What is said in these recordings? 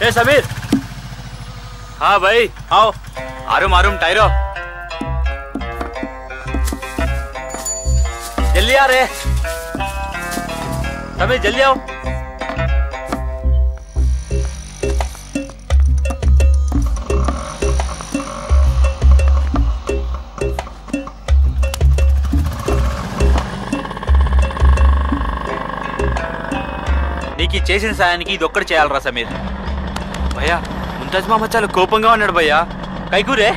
ए समीर। हाँ भाई आओ। आरुम आरुम टायरो जल्दी आ रहे। समीर जल्दी आओ। నీకు చేసిన సాయానికి ఇది ఒక్కటి చేయాలరా సమీర్. భయ్యా ముంతాజ్ మామ చాలా కోపంగా ఉన్నాడు భయ్యా. కైకూరే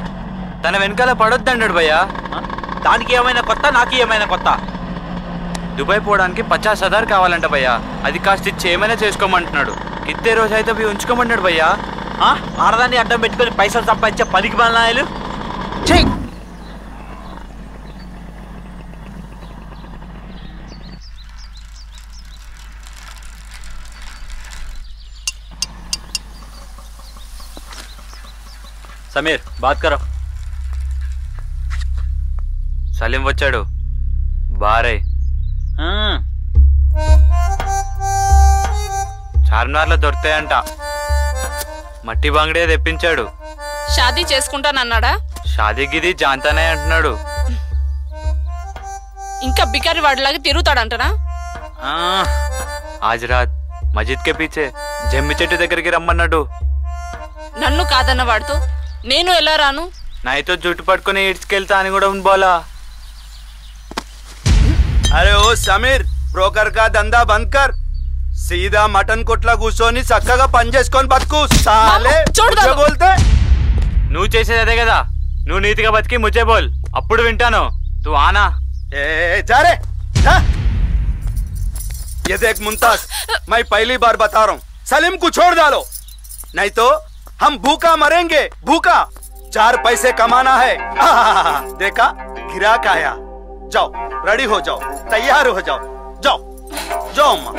తన వెనకాల పడొద్దన్నాడు భయ్యా. దానికి ఏమైనా కొత్త, నాకు ఏమైనా కొత్త? దుబాయ్ పోవడానికి 50,000 కావాలంట భయ్యా. అది కాస్త ఇచ్చి ఏమైనా చేసుకోమంటున్నాడు. ఇద్దే రోజు అయితే పోయి ఉంచుకోమన్నాడు భయ్యా. ఆడదాన్ని అడ్డం పెట్టుకొని పైసలు సంపాదించే పనికి బలనాయలు. చెయ్యి సమీర్ బాత్ కరో. సలీం వచ్చాడు. బారే చార్మినార్లో దొరుకుతాయంట. మట్టి బాంగడే తెప్పించాడు. షాదీ చేసుకుంటానన్నాడా? షాదీ గిది జాంతానే అంటున్నాడు. ఇంకా బికారి వాడిలాగా తిరుగుతాడంటనా? ఆజ్ రాత్ మస్జిద్ కే పీచే జమ్మి చెట్టు దగ్గరికి రమ్మన్నాడు. నన్ను కాదన్న వాడుతూ నేను ఎలా రాను? నాతో జుట్టు పట్టుకుని ఇడ్చుకెళ్తా అని కూడా బోలా. अरे ओ समीर ब्रोकर का धंधा बंद कर. सीधा मटन कोట్ల కూర్చొని చక్కగా పని చేసుకొని బతుకు. సాలే ముझे बोलते. నువ్వు చేసేది అదే కదా. నువ్వు నీతిగా బతికి ముझे बोल. అప్పుడు వింటాను. तू आना. ए जा रे जा. ये देख मुमताज, मैं पहली बार बता रहा हूँ, सलीम को छोड़ डालो नहीं तो हम भूखा मरेंगे. भूखा 4 पैसे कमाना है. देखा गिराक आया. जाओ रेडी हो जाओ, तैयार हो जाओ. जाओ जाओ अम्मा.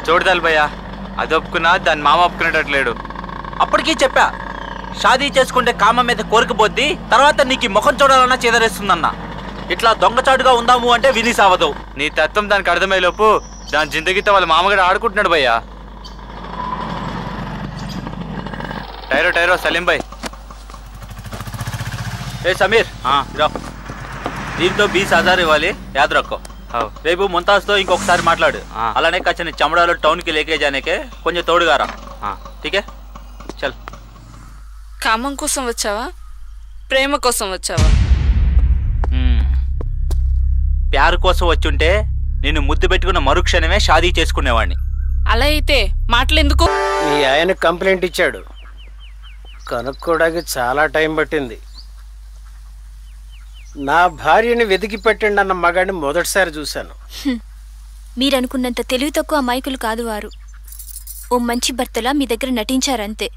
చూడదాలి భయ్యా. అది ఒప్పుకున్నా దాని మామ ఒప్పుకునేటట్లేడు. అప్పటికీ చెప్పా షాదీ చేసుకుంటే కామ మీద కోరికపోద్ది, తర్వాత నీకు ముఖం చూడాలన్నా చేదరేస్తుందన్న. ఇట్లా దొంగచాటుగా ఉందాము అంటే విని సావదు. నీ తత్వం దానికి అర్థమయ్యేలోపు దాని జిందగీతో వాళ్ళ మామగారు ఆడుకుంటున్నాడు భయ్యా. టైరో టైరో సలీం భాయ్. ఏ సమీర్ దీంతో 20,000 ఇవ్వాలి. యాద్ రక్కో. రేపు ముంతాజ్తో ఇంకొకసారి మాట్లాడు. అలానే కచ్చని చమడాలో టౌన్కి లేకే జానేకే కొంచెం తోడుగారా. ఠీకే చల్. కామం కోసం వచ్చావా, ప్రేమ కోసం వచ్చావా? ప్యారు కోసం వచ్చుంటే నిన్ను ముద్దు పెట్టుకున్న మరుక్షణమే షాదీ చేసుకునేవాడిని. అలా అయితే మాటలెందుకు? మీ ఆయన కంప్లైంట్ ఇచ్చాడు. కనుక్కోడానికి చాలా టైం పట్టింది. నా భార్యని వెతికి పెట్టండి అన్న మగాడిని మొదటిసారి చూశాను. మీరనుకున్నంత తెలివి తక్కువ అమాయకులు కాదు వారు. ఓ మంచి భర్తలా మీ దగ్గర నటించారంతే.